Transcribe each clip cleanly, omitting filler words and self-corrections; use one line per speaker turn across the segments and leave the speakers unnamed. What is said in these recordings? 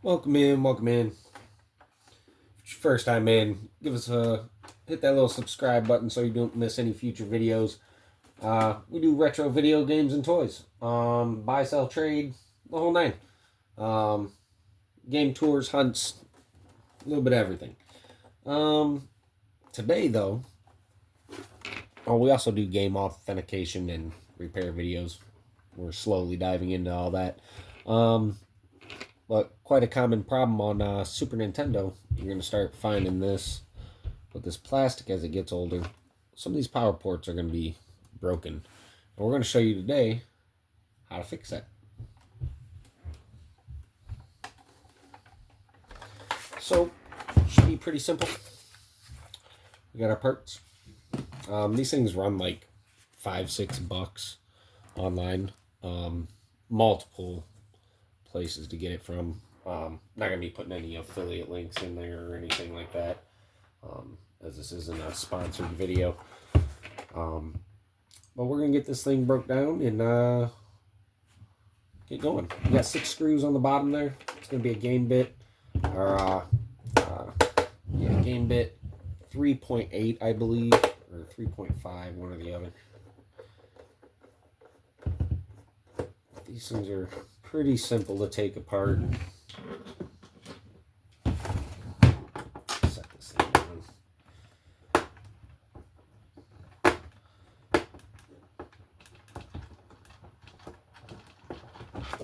Welcome in, welcome in. If it's your first time in, give us a hit that little subscribe button so you don't miss any future videos. We do retro video games and toys. Buy, sell, trade, the whole nine. Um, Game tours, hunts, a little bit of everything. Today though, we also do game authentication and repair videos. We're slowly diving into all that. But quite a common problem on Super Nintendo. You're going to start finding this with this plastic as it gets older. Some of these power ports are going to be broken. And we're going to show you today how to fix that. So, should be pretty simple. We got our parts. These things run like $5-6 online. Multiple places to get it from. Not going to be putting any affiliate links in there or anything like that, as this isn't a sponsored video. But we're going to get this thing broke down and get going. We got 6 screws on the bottom there. It's going to be a game bit, or game bit 3.8, I believe, or 3.5, one or the other. These things are pretty simple to take apart. Set this thing down.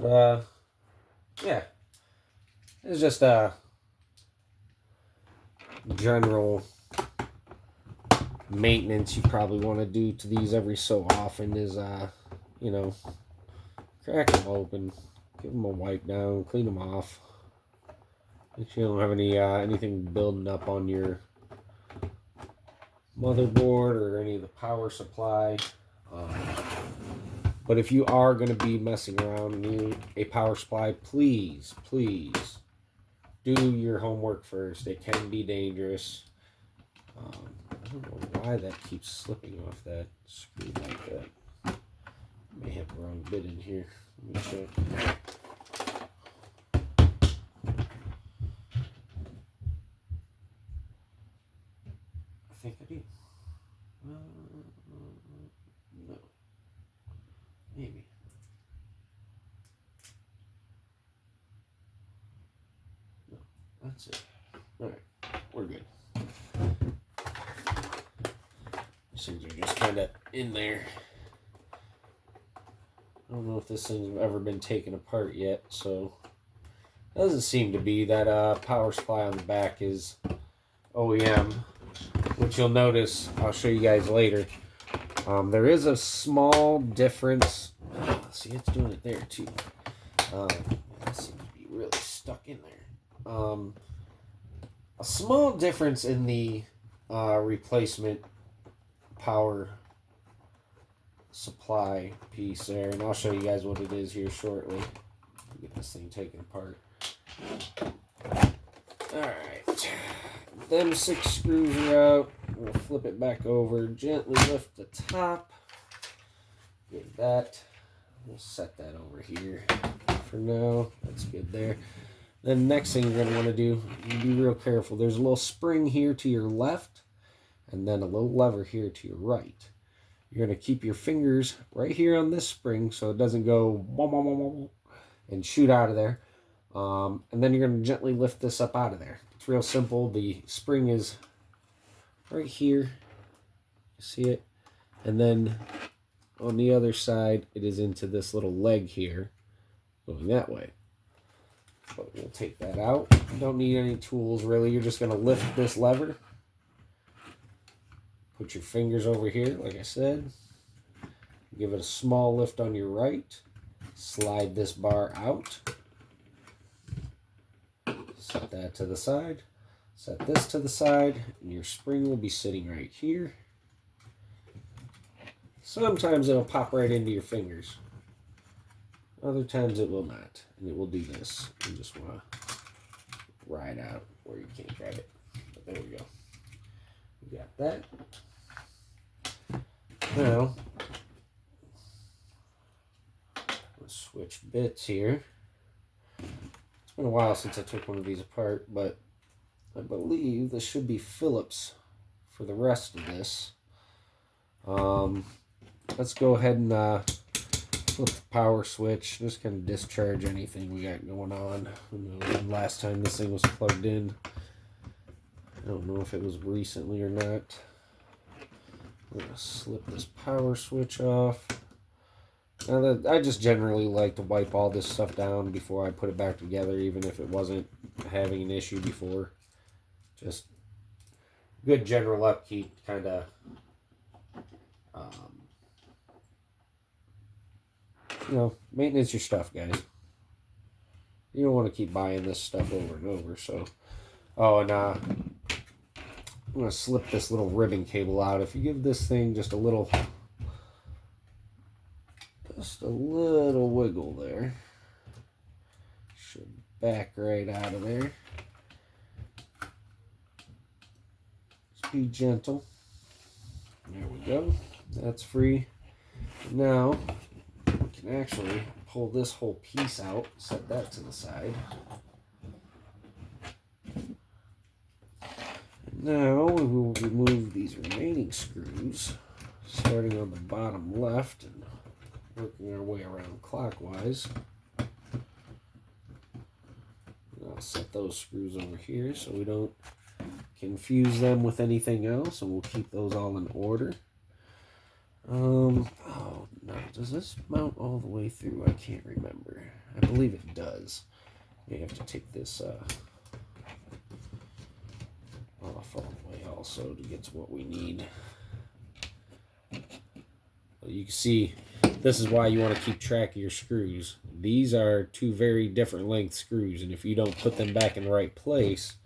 But yeah, it's just a general maintenance you probably want to do to these every so often is crack them open, give them a wipe down, clean them off. Make sure you don't have anything building up on your motherboard or any of the power supply. But if you are going to be messing around and need a power supply, please do your homework first. It can be dangerous. I don't know why that keeps slipping off that screw like that. May have the wrong bit in here. Let me check. I think I do. No. Maybe. No. That's it. Alright. We're good. These things are just kind of in there. I don't know if this thing's ever been taken apart yet, so it doesn't seem to be. That power supply on the back is OEM, which you'll notice, I'll show you guys later. There is a small difference. See, it's doing it there too. That seems to be really stuck in there. A small difference in the replacement power supply piece there, and I'll show you guys what it is here shortly. Get this thing taken apart. Alright, them 6 screws are out. We'll flip it back over, gently lift the top. Get that. We'll set that over here for now. That's good there. Then the next thing you're going to want to do, be real careful. There's a little spring here to your left, and then a little lever here to your right. You're going to keep your fingers right here on this spring so it doesn't go and shoot out of there. And then you're going to gently lift this up out of there. It's real simple. The spring is right here. You see it? And then on the other side, it is into this little leg here, going that way. But we'll take that out. You don't need any tools, really. You're just going to lift this lever. Put your fingers over here, like I said. Give it a small lift on your right. Slide this bar out. Set that to the side. Set this to the side, and your spring will be sitting right here. Sometimes it'll pop right into your fingers. Other times it will not, and it will do this. You just want to ride out where you can't grab it. But there we go. We got that. Now, let's switch bits here. Let's It's been a while since I took one of these apart, but I believe this should be Phillips for the rest of this. Let's go ahead and flip the power switch. Just kind of discharge anything we got going on. Who knows when last time this thing was plugged in. I don't know if it was recently or not. We're going to slip this power switch off. Now I just generally like to wipe all this stuff down before I put it back together, even if it wasn't having an issue before. Just good general upkeep, kind of. You know, maintenance your stuff, guys. You don't want to keep buying this stuff over and over. So, oh, and I'm going to slip this little ribbon cable out. If you give this thing just a little wiggle there, should back right out of there. Just be gentle. There we go. That's free. Now we can actually pull this whole piece out, set that to the side. And now we will remove these remaining screws, starting on the bottom left and working our way around clockwise. And I'll set those screws over here so we don't confuse them with anything else, and we'll keep those all in order. Oh no, does this mount all the way through? I can't remember. I believe it does. You have to take this off all the way also to get to what we need. Well, you can see this is why you want to keep track of your screws. These are two very different length screws, and if you don't put them back in the right place,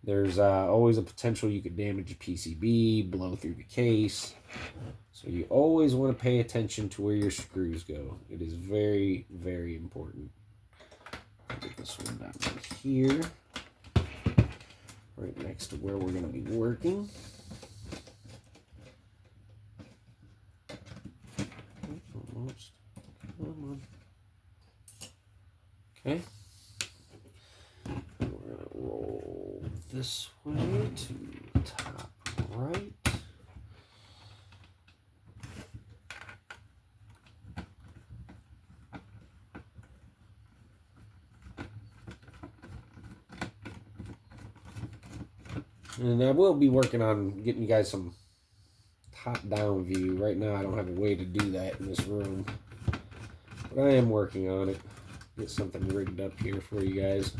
there's always a potential you could damage a PCB, blow through the case. So you always want to pay attention to where your screws go. It is very, very important. Get this one down right here, right next to where we're going to be working. Almost. Come on. Okay. We're going to roll this way to top right. And I will be working on getting you guys some top-down view. Right now I don't have a way to do that in this room, but I am working on it. Get something rigged up here for you guys.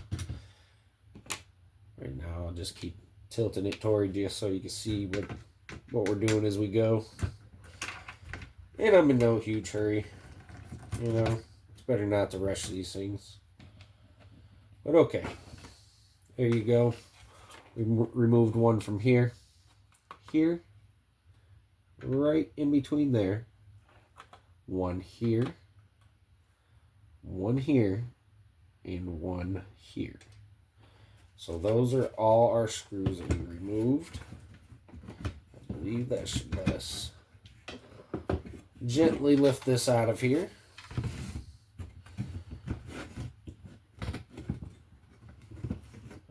Right now I'll just keep tilting it toward you so you can see what we're doing as we go. And I'm in no huge hurry. You know, it's better not to rush these things. But okay, there you go. We removed one from here, right in between there, one here, and one here. So those are all our screws that we removed. I believe that should let us gently lift this out of here.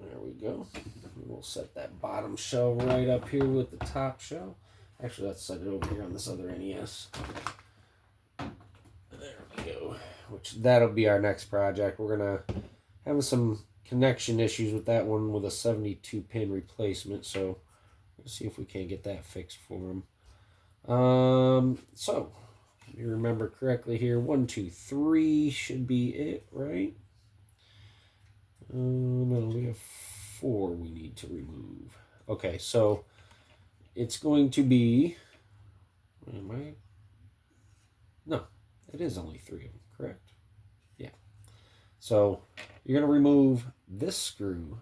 There we go. We'll set that bottom shell right up here with the top shell. Actually, let's set it over here on this other NES. There we go. Which that'll be our next project. We're gonna have some connection issues with that one with a 72 pin replacement. So let's see if we can get that fixed for them. So if you remember correctly here, 1, 2, 3 should be it, right? No, we have 4 we need to remove. Okay, so it's going to be, no, it is only 3 of them, correct? Yeah. So you're going to remove this screw,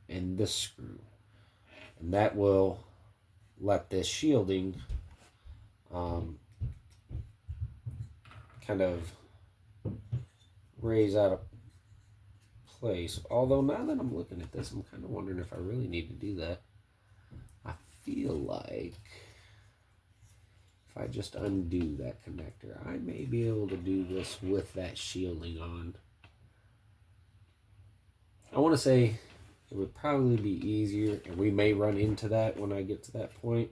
and this screw. And that will let this shielding kind of raise out of place. Although now that I'm looking at this, I'm kind of wondering if I really need to do that. I feel like if I just undo that connector, I may be able to do this with that shielding on. I want to say it would probably be easier, and we may run into that when I get to that point.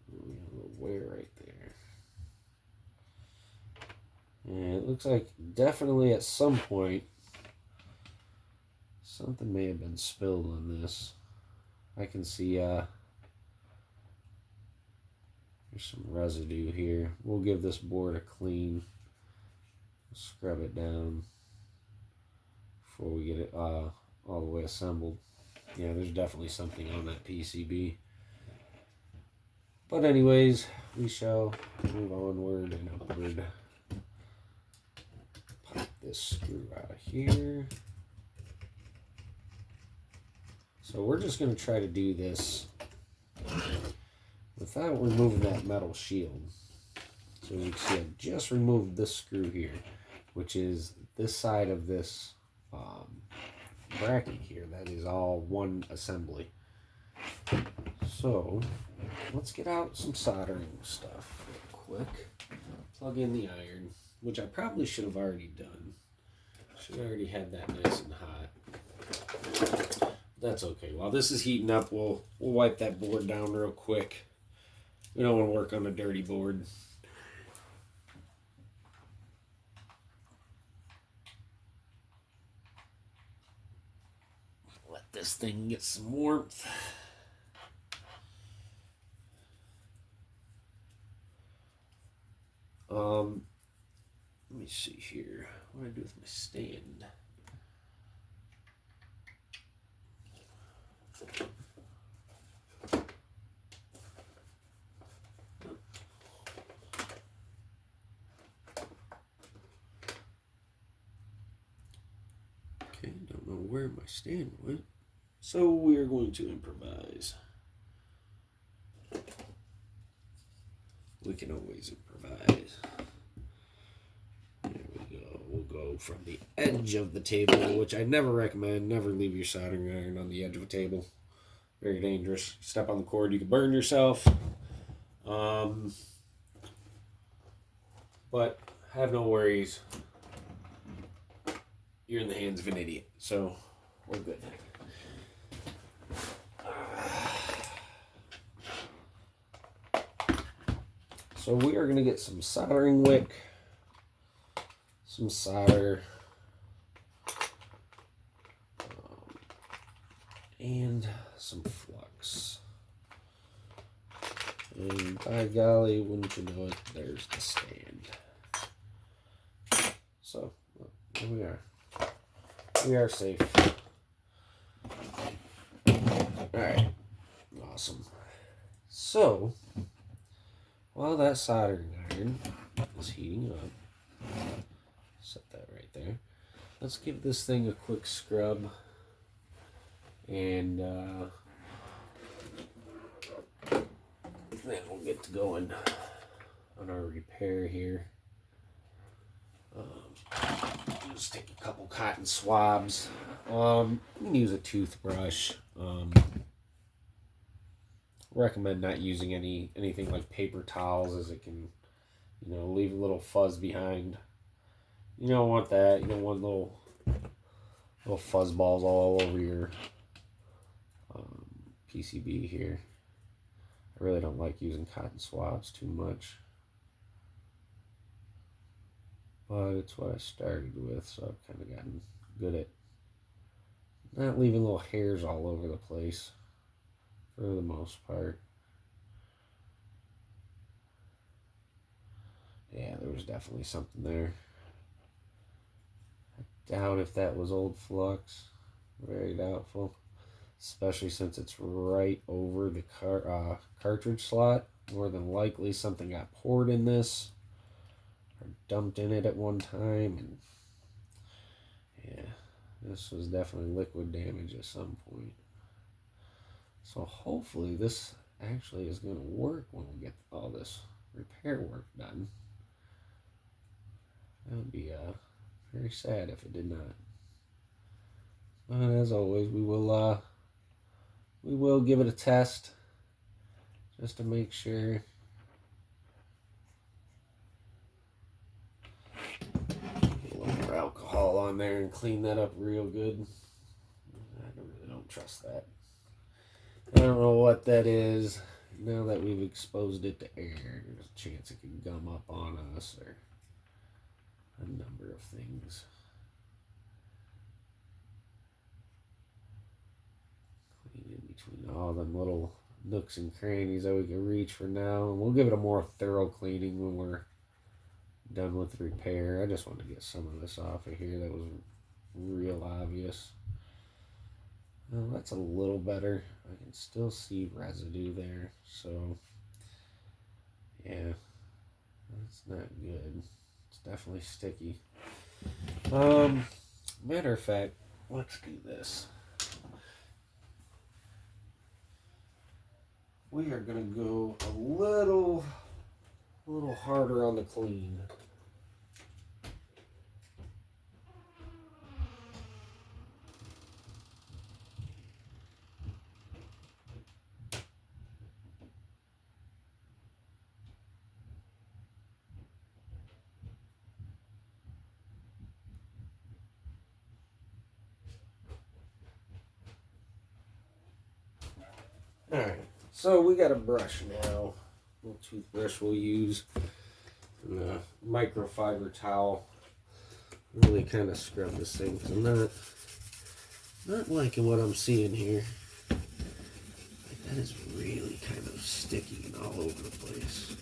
We have a little wear right there. And it looks like definitely at some point something may have been spilled on this. I can see there's some residue here. We'll give this board a clean. Scrub it down before we get it all the way assembled. Yeah, there's definitely something on that PCB. But anyways, we shall move onward and upward. Pop this screw out of here. So we're just going to try to do this without removing that metal shield. So as you can see, I just removed this screw here, which is this side of this bracket here. That is all one assembly. So let's get out some soldering stuff real quick. Plug in the iron, which I probably should have already done. Should have already had that nice and hot. That's okay. While this is heating up, we'll wipe that board down real quick. We don't want to work on a dirty board. Let this thing get some warmth. Let me see here. What do I do with my stand? Okay, don't know where my stand went. So we are going to improvise. We can always improvise. There we go. We'll go from the edge of the table, which I never recommend. Never leave your soldering iron on the edge of a table. Very dangerous. Step on the cord, you can burn yourself. But have no worries. You're in the hands of an idiot, so we're good. So we are going to get some soldering wick, some solder, and some flux. And by golly, wouldn't you know it, there's the stand. So, here we are. We are safe. Alright, awesome. So, while that soldering iron is heating up, set that right there. Let's give this thing a quick scrub. And then we'll get to going on our repair here. Just take a couple cotton swabs. You can use a toothbrush. Recommend not using anything like paper towels, as it can, leave a little fuzz behind. You don't want that. You don't want little fuzz balls all over your PCB here. I really don't like using cotton swabs too much, but it's what I started with, so I've kind of gotten good at not leaving little hairs all over the place for the most part. Yeah, there was definitely something there. I doubt if that was old flux. Very doubtful. Especially since it's right over the cartridge slot. More than likely something got poured in this or dumped in it at one time. And yeah, this was definitely liquid damage at some point. So hopefully this actually is going to work when we get all this repair work done. That would be very sad if it did not. But as always, we will give it a test just to make sure. Get a little more alcohol on there and clean that up real good. don't trust that. I don't know what that is. Now that we've exposed it to air, there's a chance it could gum up on us or a number of things. Clean in between all them little nooks and crannies that we can reach for now. And we'll give it a more thorough cleaning when we're done with the repair. I just want to get some of this off of here that was real obvious. Well, that's a little better. I can still see residue there, so yeah, that's not good. It's definitely sticky. Matter of fact, let's do this. We are gonna go a little harder on the clean. Alright, so we got a brush now. A little toothbrush we'll use. And a microfiber towel. Really kind of scrub this thing because I'm not liking what I'm seeing here. Like, that is really kind of sticky and all over the place.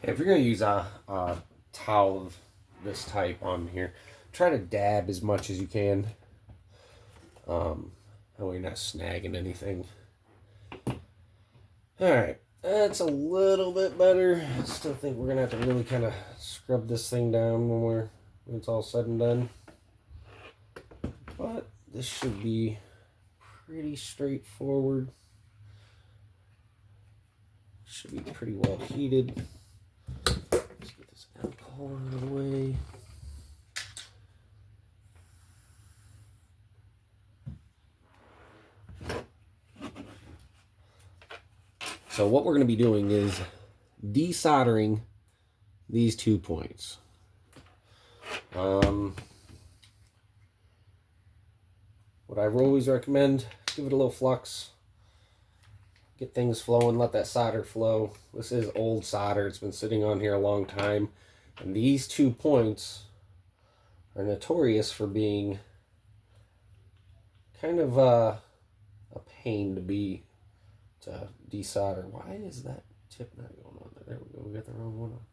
If you're going to use a towel of this type on here, try to dab as much as you can. That way you're not snagging anything. Alright, that's a little bit better. I still think we're going to have to really kind of scrub this thing down when it's all said and done. But this should be pretty straightforward. Should be pretty well heated. Let's get this alcohol out of the way. So what we're going to be doing is desoldering these 2 points. What I always recommend, give it a little flux. Get things flowing, let that solder flow. This is old solder. It's been sitting on here a long time. And these 2 points are notorious for being kind of a pain to desolder. Why is that tip not going on there? There we go. We got the wrong one on.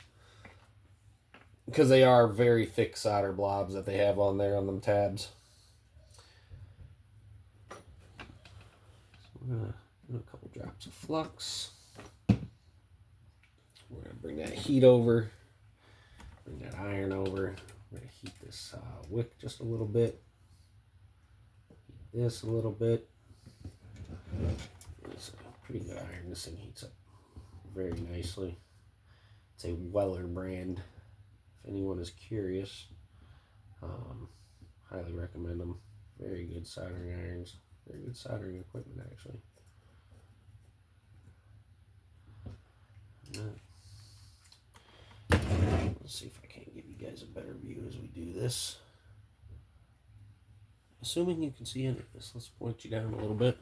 Because they are very thick solder blobs that they have on there on them tabs. So we're going to do a couple drops of flux. We're going to bring that heat over. Bring that iron over. We're going to heat this wick just a little bit. Heat this a little bit. It's a pretty good iron. This thing heats up very nicely. It's a Weller brand. If anyone is curious, highly recommend them. Very good soldering irons. Very good soldering equipment, actually. Let's see if I can't give you guys a better view as we do this. Assuming you can see any of this, let's point you down a little bit.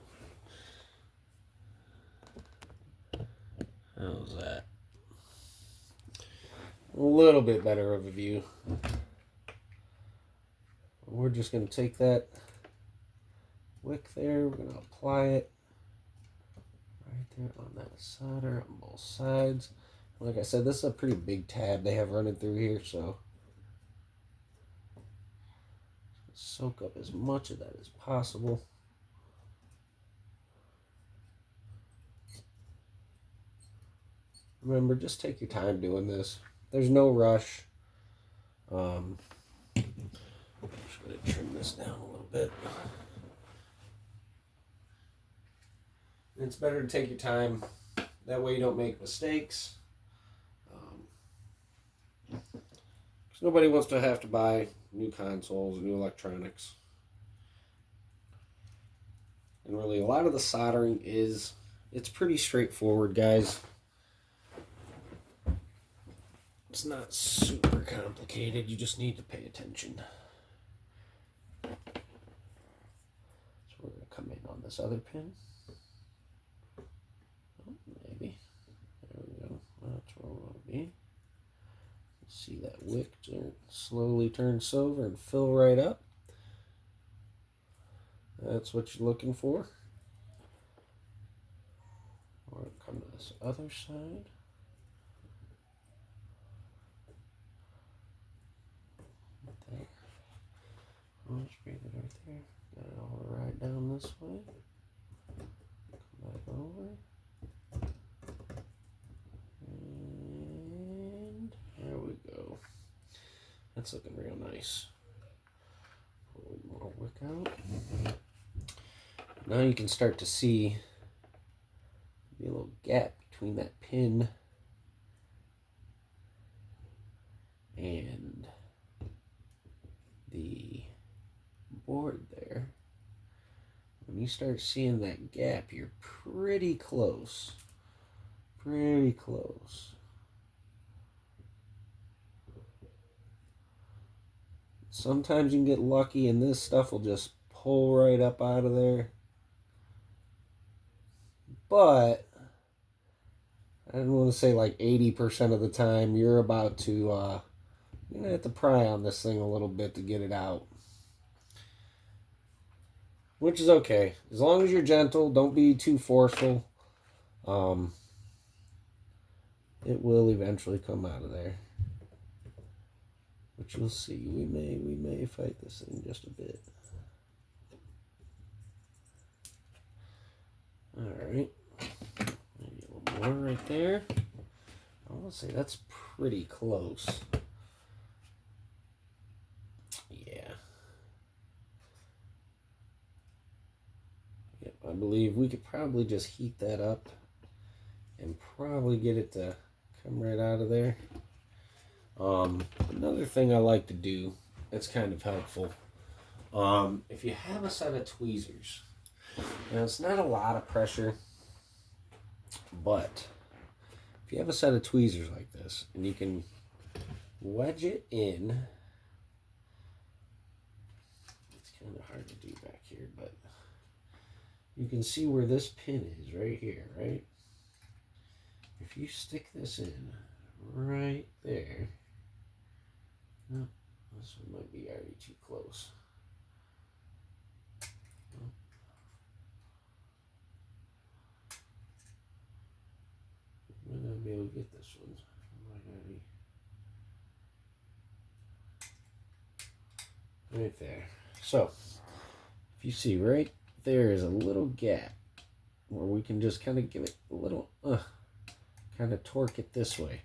How's that? A little bit better of a view. We're just going to take that wick there. We're going to apply it right there on that solder on both sides. Like I said, this is a pretty big tab they have running through here, so soak up as much of that as possible. Remember, just take your time doing this. There's no rush. I'm just going to trim this down a little bit. It's better to take your time. That way you don't make mistakes. Because nobody wants to have to buy new consoles, new electronics. And really, a lot of the soldering it's pretty straightforward, guys. It's not super complicated. You just need to pay attention. So we're going to come in on this other pin. Oh, maybe. There we go. That's where we want to be. See that wick slowly turn silver and fill right up. That's what you're looking for. We're going to come to this other side. There. I'll just breathe it right there. Got it all right down this way. Come back over. And there we go. That's looking real nice. Pull more wick out. Now you can start to see a little gap between that pin and the board there. When you start seeing that gap, you're pretty close. Pretty close. Sometimes you can get lucky and this stuff will just pull right up out of there. But I don't want to say like 80% of the time you're about to you're gonna have to pry on this thing a little bit to get it out. Which is okay. As long as you're gentle, don't be too forceful. It will eventually come out of there. Which you'll see. We may fight this thing just a bit. Alright. Maybe a little more right there. I want to say that's pretty close. Yeah. Yep, I believe we could probably just heat that up and probably get it to come right out of there. Another thing I like to do that's kind of helpful, if you have a set of tweezers, now it's not a lot of pressure, but if you have a set of tweezers like this and you can wedge it in, it's kind of hard to do back here, but you can see where this pin is right here, right? If you stick this in right there, no, this one might be already too close. Might not be able to get this one. Right there. So, if you see right there is a little gap where we can just kind of give it a little, kind of torque it this way.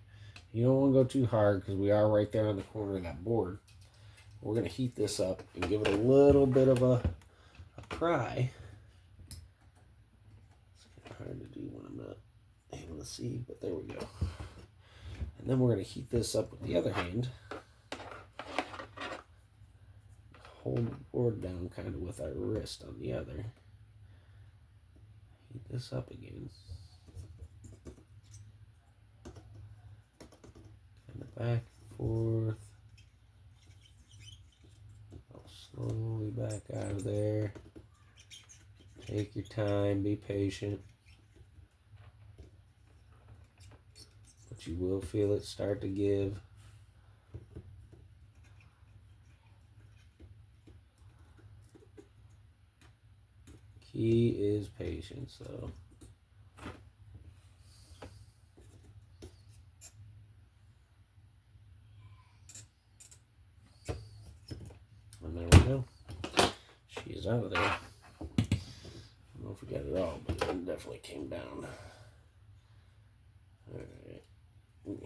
You don't want to go too hard because we are right there on the corner of that board. We're going to heat this up and give it a little bit of a pry. It's kind of hard to do when I'm not able to see, but there we go. And then we're going to heat this up with the other hand. Hold the board down kind of with our wrist on the other. Heat this up again. Kind of back and forth. I'll slowly back out of there. Take your time, be patient. But you will feel it start to give. Key is patience, though. And there we go. She is out of there. I don't know if we got it all, but it definitely came down. Alright.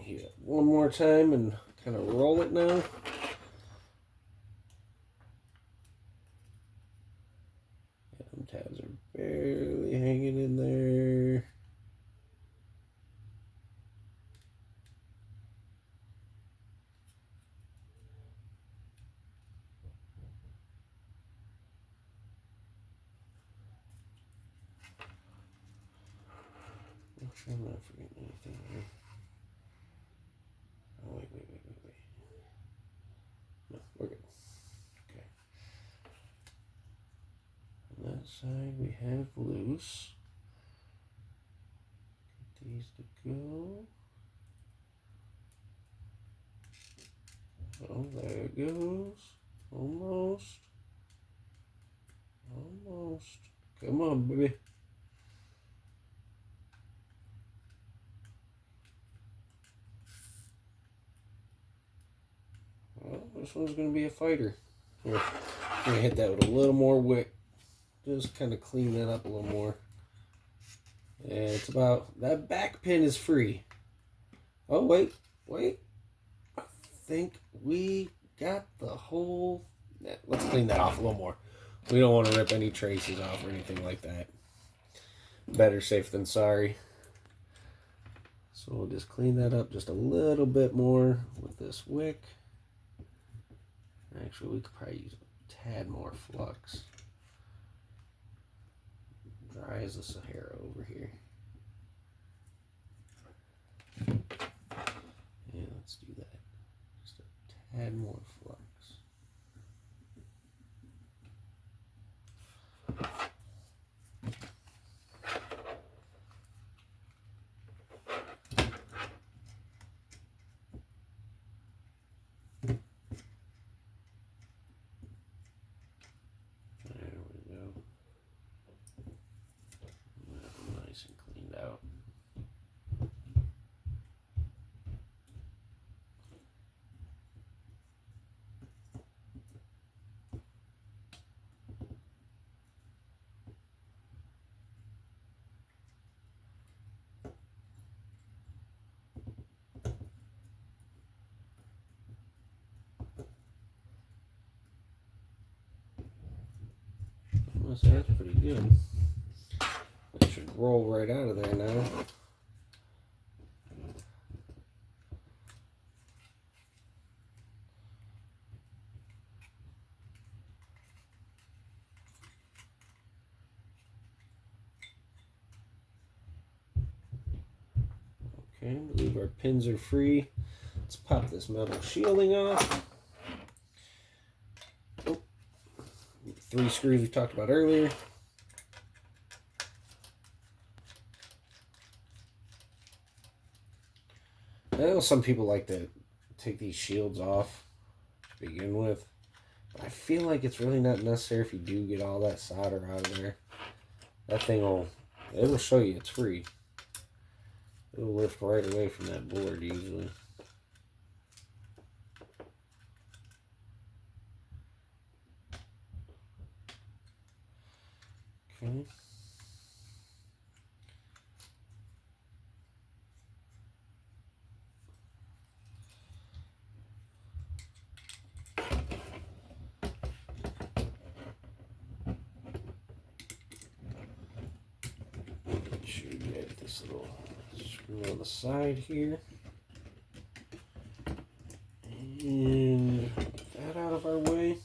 Heat it one more time and kind of roll it now. Them tabs are barely hanging in there. sure I'm not forgetting anything here. Oh, wait. No, we're good. Okay. On that side we have loose. Get these to go. Oh, there it goes. Almost. Come on, baby. Well, this one's going to be a fighter. Here, I'm going to hit that with a little more wick. Just kind of clean that up a little more. And it's about, that back pin is free. Oh, wait. I think we got the whole, let's clean that off a little more. We don't want to rip any traces off or anything like that. Better safe than sorry. So we'll just clean that up just a little bit more with this wick. Actually, we could probably use a tad more flux. Dry as the Sahara over here. Yeah, let's do that. Just a tad more flux. So that's pretty good. It should roll right out of there now. Okay, I believe our pins are free. Let's pop this metal shielding off. Oh, 3 screws we talked about earlier. I know some people like to take these shields off to begin with, but I feel like it's really not necessary if you do get all that solder out of there. That thing it'll show you it's free. It'll lift right away from that board usually. Okay. Make sure you get this little screw on the side here. And get that out of our way.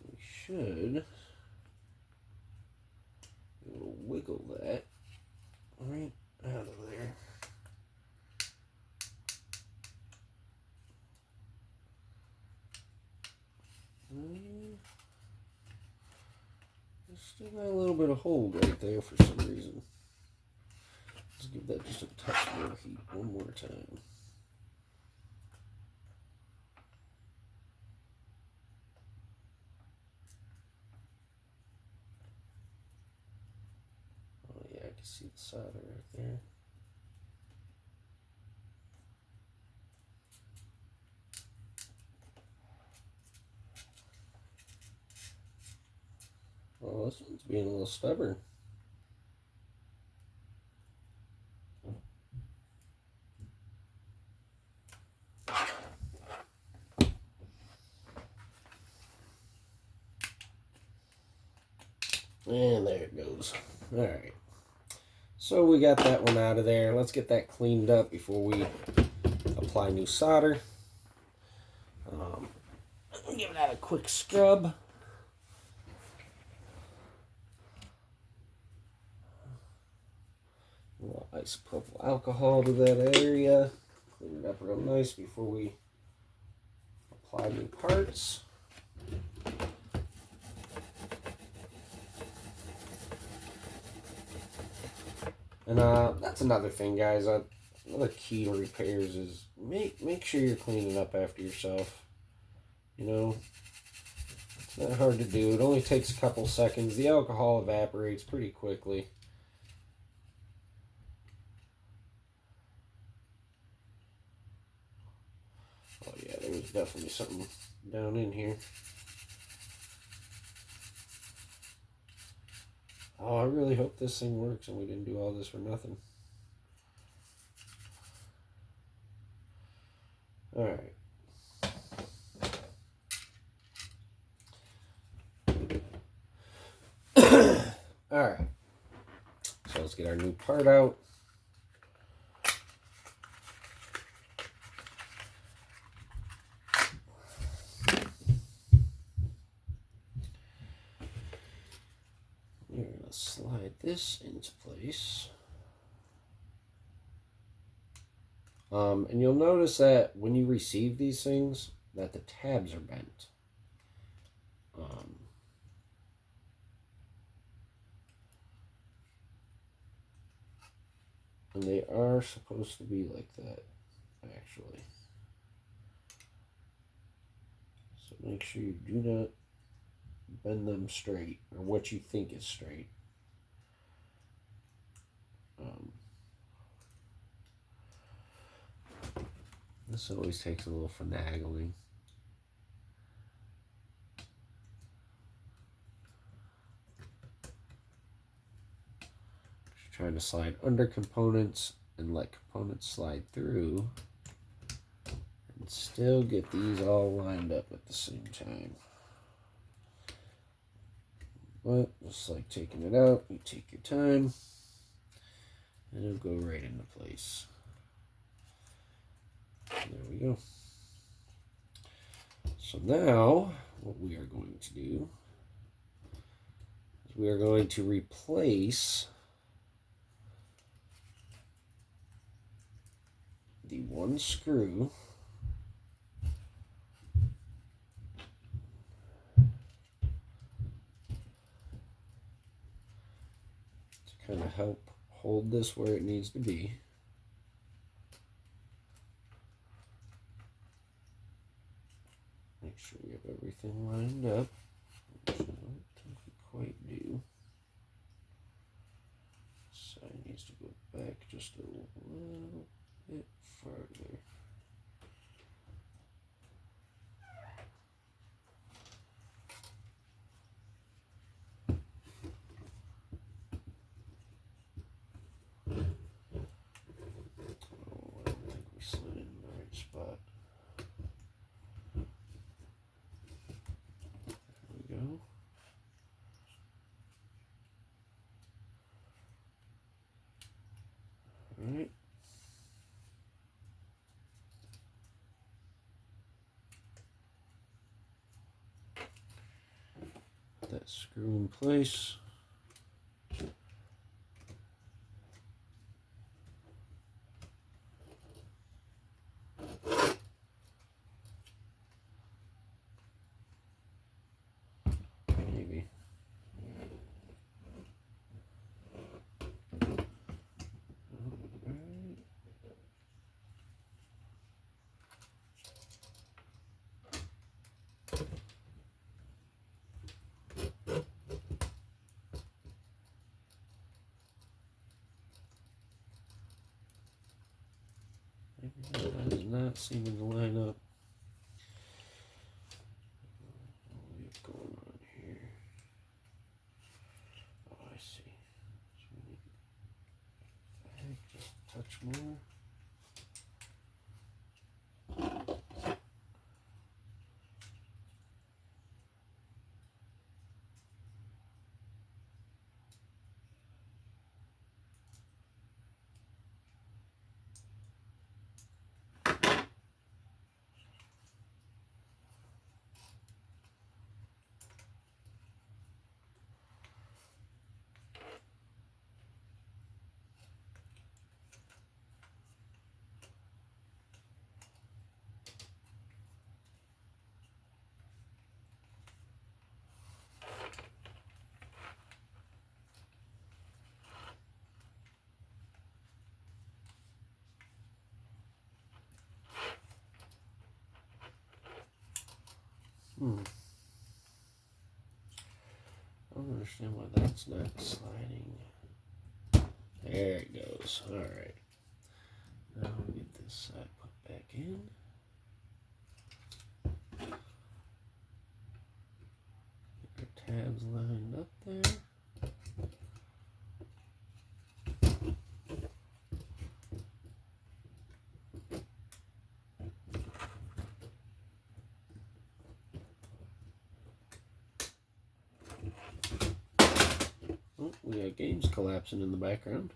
We should be able to wiggle that right out of there. There's still got a little bit of hold right there for some reason. Let's give that just a touch more heat one more time. Oh yeah, I can see the solder right there. Well, this one's being a little stubborn. And there it goes. Alright. So we got that one out of there. Let's get that cleaned up before we apply new solder. Give that a quick scrub. A little isopropyl alcohol to that area. Clean it up real nice before we apply new parts. And that's another thing, guys. Another key to repairs is make sure you're cleaning up after yourself. You know, it's not hard to do. It only takes a couple seconds. The alcohol evaporates pretty quickly. Oh yeah, there was definitely something down in here. Oh, I really hope this thing works and we didn't do all this for nothing. Alright. Alright. So let's get our new part out. We're going to slide this into place. And you'll notice that when you receive these things, that the tabs are bent. And they are supposed to be like that, actually. So make sure you do not bend them straight, or what you think is straight. This always takes a little finagling. Just trying to slide under components and let components slide through, and still get these all lined up at the same time. But just like taking it out, you take your time, and it'll go right into place. There we go. So now, what we are going to do is we are going to replace the one screw to kind of help hold this where it needs to be. Make sure we have everything lined up, which I don't think we quite do. Side needs to go back just a little bit farther. Oh, I don't think we slid it in the right spot. There we go. All right. Put that screw in place. Maybe. That is not seeming to line up. What do we have going on here? Oh, I see. So we need just a touch more. don't understand why that's not sliding. There it goes. Alright. Now we'll get this side put back in. Get our tabs lined up there. Oh, we got games collapsing in the background.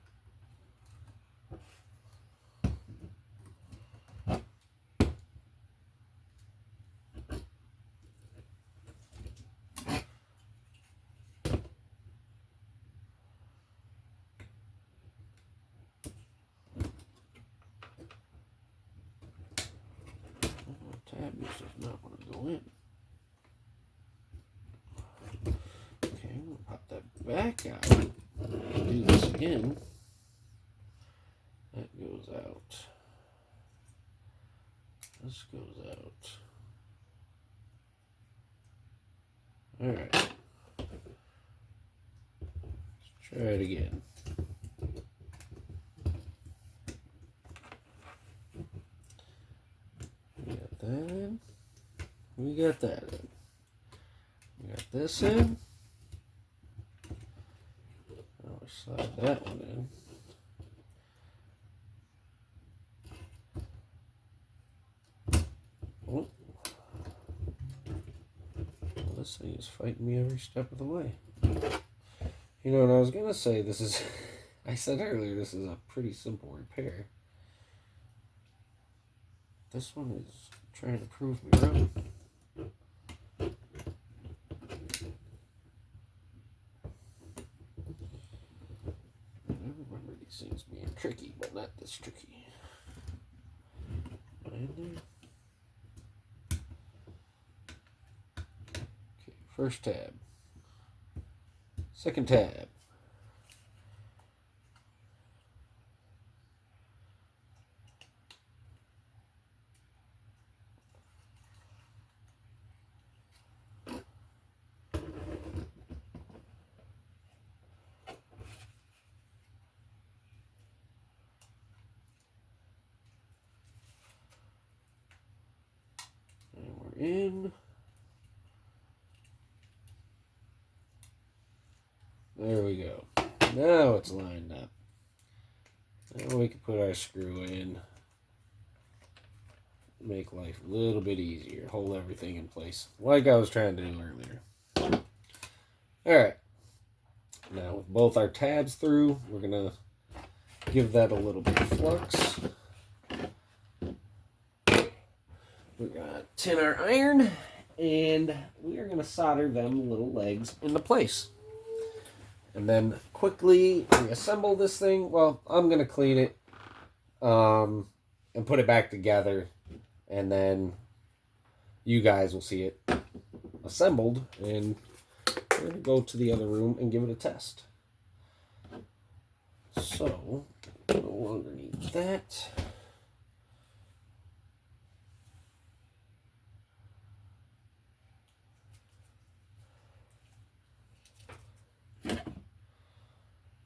Tab used does not want to go in. Okay, I'm going to pop that back out. Do this again. That goes out. This goes out. Alright. Let's try it again. We got that in. We got that in. We got this in. Now we slide that one in. Oh. Well, this thing is fighting me every step of the way. You know, and I was going to say, this is, I said earlier, this is a pretty simple repair. This one is trying to prove me wrong. I remember these things being tricky, but not this tricky. Right there. Okay, first tab. Second tab. And we're in. There we go. Now it's lined up. Now we can put our screw in. Make life a little bit easier. Hold everything in place. Like I was trying to do earlier. Alright. Now with both our tabs through, we're going to give that a little bit of flux. We're going to tin our iron. And we are going to solder them little legs into place. And then quickly reassemble this thing. Well, I'm going to clean it and put it back together. And then you guys will see it assembled. And we're going to go to the other room and give it a test. So, no longer need that.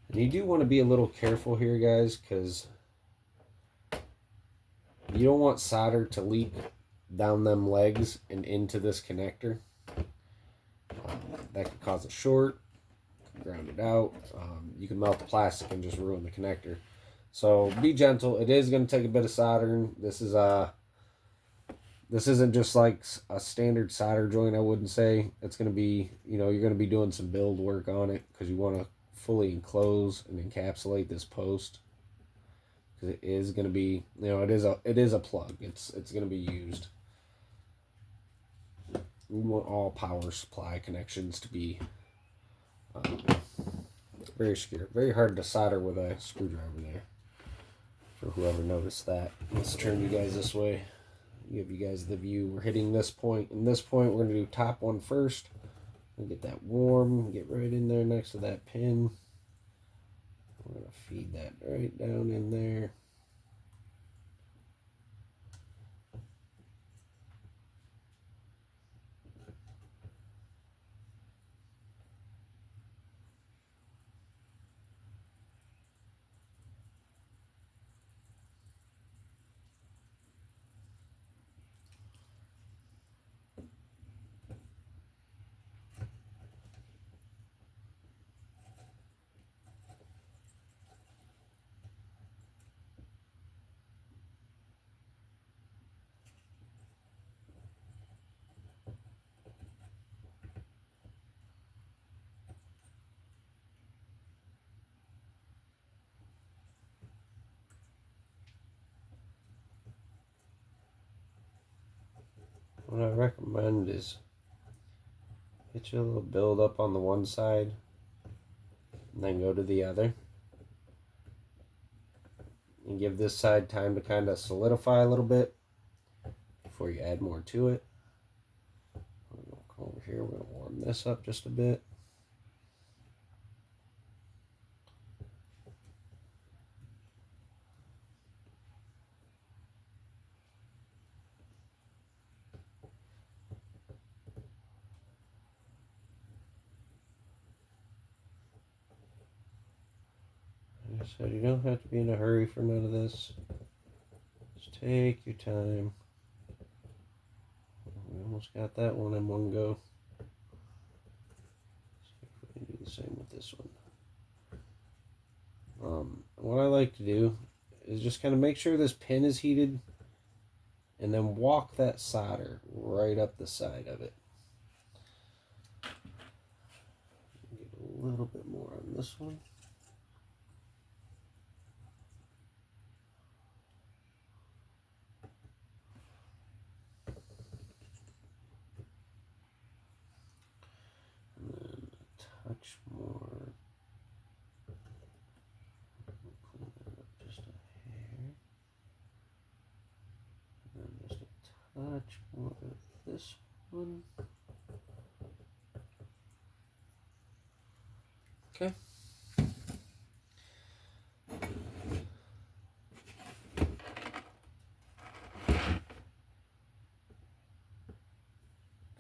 And you do want to be a little careful here, guys, because you don't want solder to leak down them legs and into this connector. That could cause a short, ground it out. You can melt the plastic and just ruin the connector. So be gentle. It is going to take a bit of soldering. This isn't just like a standard solder joint, I wouldn't say. It's going to be, you know, you're going to be doing some build work on it because you want to fully enclose and encapsulate this post. Because it is going to be, you know, it is a plug. It's going to be used. We want all power supply connections to be very secure. Very hard to solder with a screwdriver there. For whoever noticed that. Let's turn you guys this way. Give you guys the view. We're hitting this point. And this point, we're going to do top one first. We'll get that warm. Get right in there next to that pin. We're going to feed that right down in there. what I recommend is get you a little build up on the one side and then go to the other. And give this side time to kind of solidify a little bit before you add more to it. We're going to come over here, we're going to warm this up just a bit. Like I said, you don't have to be in a hurry for none of this. Just take your time. We almost got that one in one go. See if we can do the same with this one. What I like to do is just kind of make sure this pin is heated and then walk that solder right up the side of it. Get a little bit more on this one. And then a touch more. Clean that up just a hair. And then just a touch more of this one. Okay.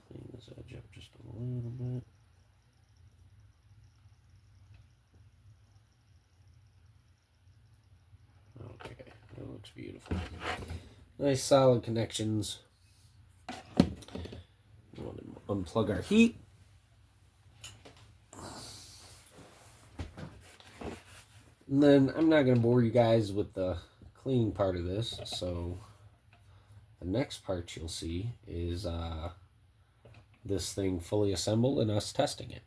Clean this edge up just a little bit. Okay, that looks beautiful. Nice solid connections. We want to unplug our heat. And then I'm not going to bore you guys with the cleaning part of this, so the next part you'll see is this thing fully assembled and us testing it.